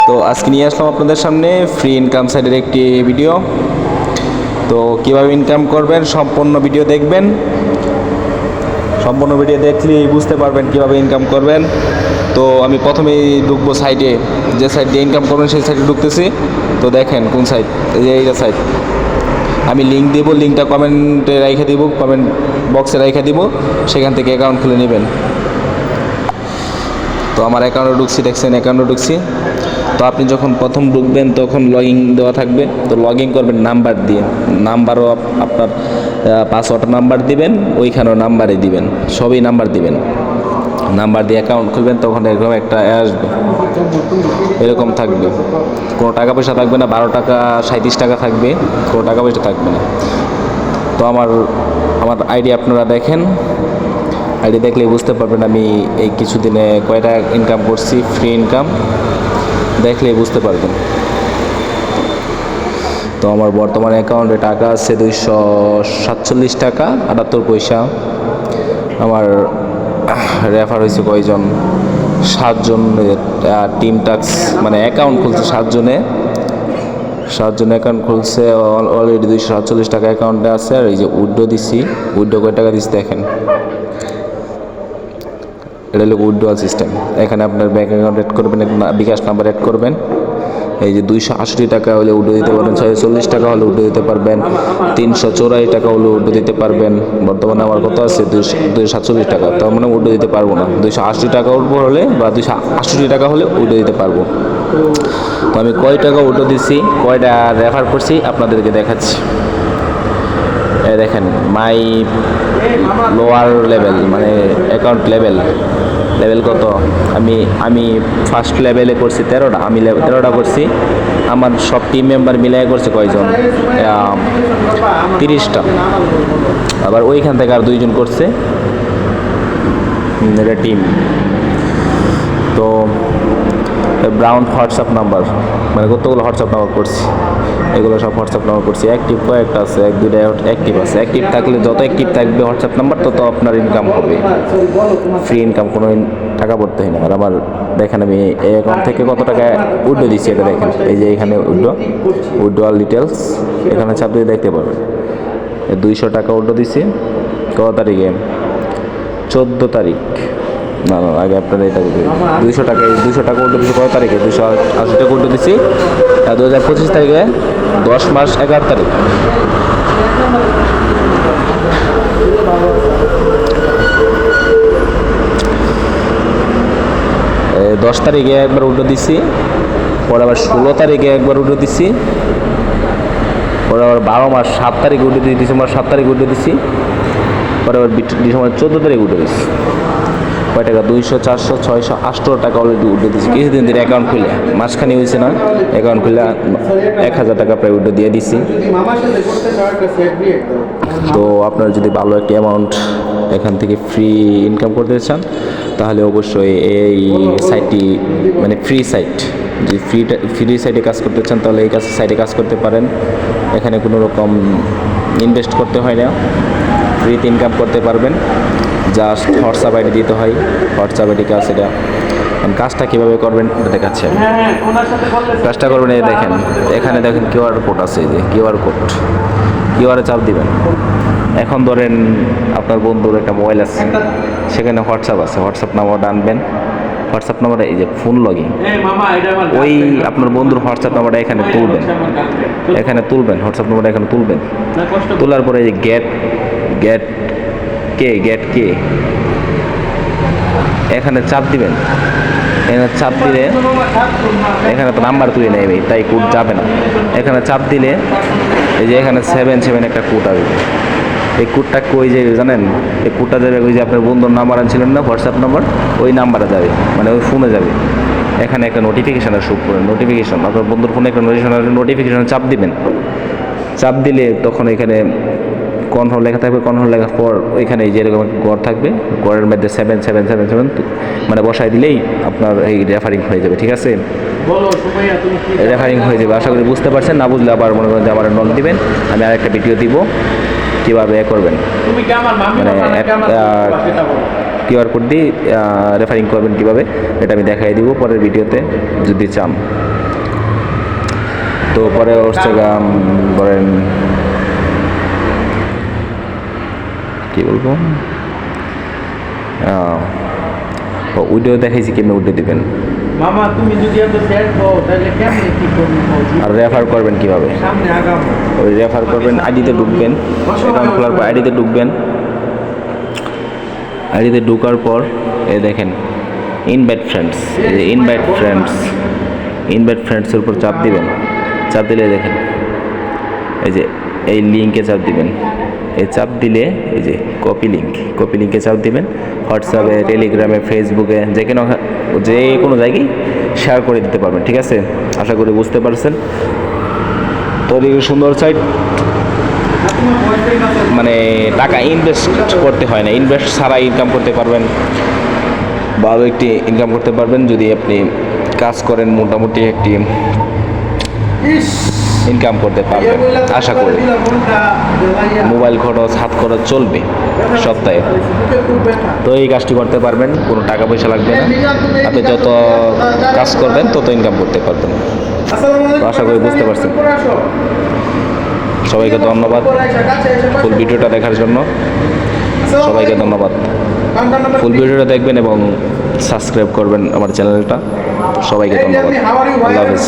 তো আজকে নিয়ে আসলাম আপনাদের সামনে ফ্রি ইনকাম সাইটের একটি ভিডিও। তো কিভাবে ইনকাম করবেন সম্পূর্ণ ভিডিও দেখবেন। সম্পূর্ণ ভিডিও দেখলেই বুঝতে পারবেন কিভাবে ইনকাম করবেন। তো আমি প্রথমেই ঢুকবো সাইটে, যে সাইট দিয়ে ইনকাম করবেন সেই সাইটে ঢুকতেছি। তো দেখেন কোন সাইট, এই যে এইটা সাইট। আমি লিঙ্ক দেবো, লিঙ্কটা কমেন্টে রেখে দিব, কমেন্ট বক্সে রেখে দিব, সেখান থেকে অ্যাকাউন্ট খুলে নেবেন। তো আমার অ্যাকাউন্টে ঢুকছি, দেখছেন অ্যাকাউন্টে ঢুকছি। তো আপনি যখন প্রথম ঢুকবেন তখন লগ ইন দেওয়া থাকবে। তো লগ ইন করবেন নাম্বার দিয়ে, নাম্বারও আপনার পাসওয়ার্ড নাম্বার দিবেন, ওইখানেও নাম্বারে দিবেন, সবই নাম্বার দিবেন। নাম্বার দিয়ে অ্যাকাউন্ট খুলবেন, তখন এরকম একটা আসবে, এরকম থাকবে। কোনো টাকা পয়সা থাকবে না, 12 টাকা 37 টাকা থাকবে, কোনো টাকা পয়সা থাকবে না। তো আমার আইডি আপনারা দেখেন, আইডি দেখলেই বুঝতে পারবেন আমি এই কিছুদিনে কয়টা ইনকাম করছি, ফ্রি ইনকাম দেখলেই বুঝতে পারবেন। তো আমার বর্তমান অ্যাকাউন্টে টাকা আছে 247 টাকা 78 পয়সা। আমার রেফার হয়েছে কয়জন, 7 জন টিম টাক্স, মানে অ্যাকাউন্ট খুলছে 7 জনে অ্যাকাউন্ট খুলছে। অলরেডি 247 টাকা অ্যাকাউন্টে আছে। আর এই যে উইড্রো দিছি, উইড্রো কয় টাকা দিচ্ছি দেখেন, এটা হলো উইথড্রয়াল সিস্টেম। এখানে আপনার ব্যাঙ্ক অ্যাকাউন্ট অ্যাড করবেন, বিকাশ নাম্বার অ্যাড করবেন। এই যে 268 টাকা হলে উইথড্র দিতে পারবেন, 640 টাকা হলে উইথড্র দিতে পারবেন, 384 টাকা হলে উইথড্র দিতে পারবেন। বর্তমানে আমার কত আছে 247 টাকা, তার মানে উইথড্র দিতে পারবো না। 280 টাকা উপর হলে বা 268 টাকা হলে উইথড্র দিতে পারবো। তো আমি কয় টাকা উইথড্র দিচ্ছি, কয়টা রেফার করছি আপনাদেরকে দেখাচ্ছি। এই দেখেন মাই লোয়ার লেভেল, মানে অ্যাকাউন্ট লেভেল কত, আমি ফার্স্ট লেভেলে করছি 13টা, আমি 13টা করছি। আমার সব টিম মেম্বার মিলাই করছে কয়জন, 30টা। আবার ওইখান থেকে আর 2 জন করছে, এটা টিম। তো ব্রাউন হোয়াটসঅ্যাপ নাম্বার, মানে কতগুলো হোয়াটসঅ্যাপ নাম্বার করছি, এগুলো সব হোয়াটসঅ্যাপ নাম্বার করছি। অ্যাক্টিভ কয়েকটা আছে, 1-2টা অ্যাক্টিভ আছে। অ্যাক্টিভ থাকলে যত অ্যাক্টিভ থাকবে হোয়াটসঅ্যাপ নাম্বার, তত আপনার ইনকাম হবে, ফ্রি ইনকাম, কোনো টাকা পড়তে হয় না। আর আমার দেখেন আমি এই অ্যাকাউন্ট থেকে কত টাকা উইথড্র দিচ্ছি, এটা দেখেন। এই যে এখানে উইথড্রয়াল ডিটেলস, এখানে চাপ দিয়ে দেখতে পারবেন। 200 টাকা উইথড্র দিচ্ছি, কত তারিখে, 14 তারিখ, না আগে আপনারা এটা 200 টাকা উল্টো দিচ্ছি কত তারিখে, 280 টাকা উল্টো দিচ্ছি 2025 তারিখে, 10 মাস 11 তারিখ। এই 10 তারিখে একবার উল্টো দিচ্ছি, পরে আবার 16 তারিখে একবার উল্টো দিচ্ছি, পরে আবার 12 মাস 7 তারিখে উল্টো দিচ্ছি, ডিসেম্বর 7 তারিখে উল্টো দিচ্ছি, পরে আবার ডিসেম্বর 14 তারিখে উল্টো দিচ্ছি। কয় টাকা, 200, 400, 600, 800 টাকা অলরেডি উঠে দিচ্ছি কিছুদিন ধরে। অ্যাকাউন্ট খুলে মাসখানি হয়েছে না, অ্যাকাউন্ট খুলে 1000 টাকা প্রায় উঠে দিয়ে দিচ্ছি। তো আপনারা যদি ভালো একটা অ্যামাউন্ট এখান থেকে ফ্রি ইনকাম করতে চান, তাহলে অবশ্যই এই সাইটটি, মানে ফ্রি সাইট, যে ফ্রি সাইটে কাজ করতে চান, তাহলে এই সাইটে কাজ করতে পারেন। এখানে কোনো রকম ইনভেস্ট করতে হয় না, ফ্রিতে ইনকাম করতে পারবেন। জাস্ট হোয়াটসঅ্যাপ আইডি দিতে হয়, হোয়াটসঅ্যাপ আইডি কাজ। এটা কাজটা কীভাবে করবেন এটা দেখাচ্ছে। কাজটা করবেন, এই দেখেন এখানে দেখেন কিউআর কোড আছে, এই যে কিউআরে চাপ দিবেন। এখন ধরেন আপনার বন্ধুর একটা মোবাইল আছে, সেখানে হোয়াটসঅ্যাপ আছে, হোয়াটসঅ্যাপ নাম্বারটা আনবেন। হোয়াটসঅ্যাপ নাম্বারটা এই যে ফোন লগইন, ওই আপনার বন্ধুর হোয়াটসঅ্যাপ নাম্বারটা এখানে তুলবেন, হোয়াটসঅ্যাপ নাম্বারটা এখানে তুলবেন। তোলার পরে এই যে গেট কে এখানে চাপ দিবেন। এখানে চাপ দিলে, এখানে তো নাম্বার তুলে নেবে, তাই কোড যাবে না। এখানে চাপ দিলে এই যে এখানে 77 একটা কোড আসবে। এই কোডটা কই যাবে জানেন, এই কোডটা যাবে ওই যে আপনার বন্ধুর নাম্বার আনছিলেন না, হোয়াটসঅ্যাপ নাম্বার, ওই নাম্বারে যাবে, মানে ওই ফোনে যাবে। এখানে একটা নোটিফিকেশান শুট করেন, নোটিফিকেশান আপনার বন্ধুর ফোনে একটা নোটিফিকেশান চাপ দিবেন। চাপ দিলে তখন এখানে কনফার্ম লেখা থাকবে, কনফার্ম লেখার পর ওইখানে যেরকম ঘর থাকবে, ঘরের মধ্যে 7777 মানে বসায় দিলেই আপনার এই রেফারিং হয়ে যাবে। ঠিক আছে, রেফারিং হয়ে যাবে। আশা করি বুঝতে পারছেন। না বুঝলে আবার মনে করেন যে আমার নক দিবেন, আমি আরেকটা ভিডিও দিব কীভাবে করবেন, মানে কিউআর কোড দিয়ে রেফারিং করবেন কীভাবে, এটা আমি দেখাই দিব পরের ভিডিওতে যদি চান। তো পরে হচ্ছে বলেন কী বলবো, উইডিও দেখাইছি কেমনি উইডিও দেবেন, মামা তুমি যদি এত স্যাড হও তাহলে কেমনে কি করবে? আর রেফার করবেন কীভাবে, সামনে আগামো। ওই রেফার করবেন আইডিতে ঢুকবেন, অ্যাকাউন্ট খোলার পর আইডিতে ঢুকবেন, আইডিতে ঢোকার পর এই দেখেন ইনভাইট ফ্রেন্ডস, এই যে ইনভাইট ফ্রেন্ডসের উপর চাপ দিবেন, চাপ দিলে দেখেন এই যে এই লিঙ্কে চাপ দিবেন, এই চাপ দিলে এই যে কপি লিঙ্কে চাপ দিবেন, হোয়াটসঅ্যাপে, টেলিগ্রামে, ফেসবুকে যে কোনো জায়গায় শেয়ার করে দিতে পারবেন। ঠিক আছে, আশা করি বুঝতে পারছেন। তৈরি সুন্দর সাইট, মানে টাকা ইনভেস্ট করতে হয় না, ইনভেস্ট ছাড়া ইনকাম করতে পারবেন, ভালো একটি ইনকাম করতে পারবেন যদি আপনি কাজ করেন, মোটামুটি একটি ইনকাম করতে পারবেন আশা করি। মোবাইল খরচ, হাত খরচ চলবে সপ্তাহে, তো এই কাজটি করতে পারবেন, কোনো টাকা পয়সা লাগবে না, আপনি যত কাজ করবেন তত ইনকাম করতে পারবেন। তো আশা করি বুঝতে পারছেন। সবাইকে ধন্যবাদ ফুল ভিডিওটা দেখার জন্য, সবাইকে ধন্যবাদ। ফুল ভিডিওটা দেখবেন এবং সাবস্ক্রাইব করবেন আমার চ্যানেলটা। সবাইকে ধন্যবাদ, আল্লাহ হাফেজ।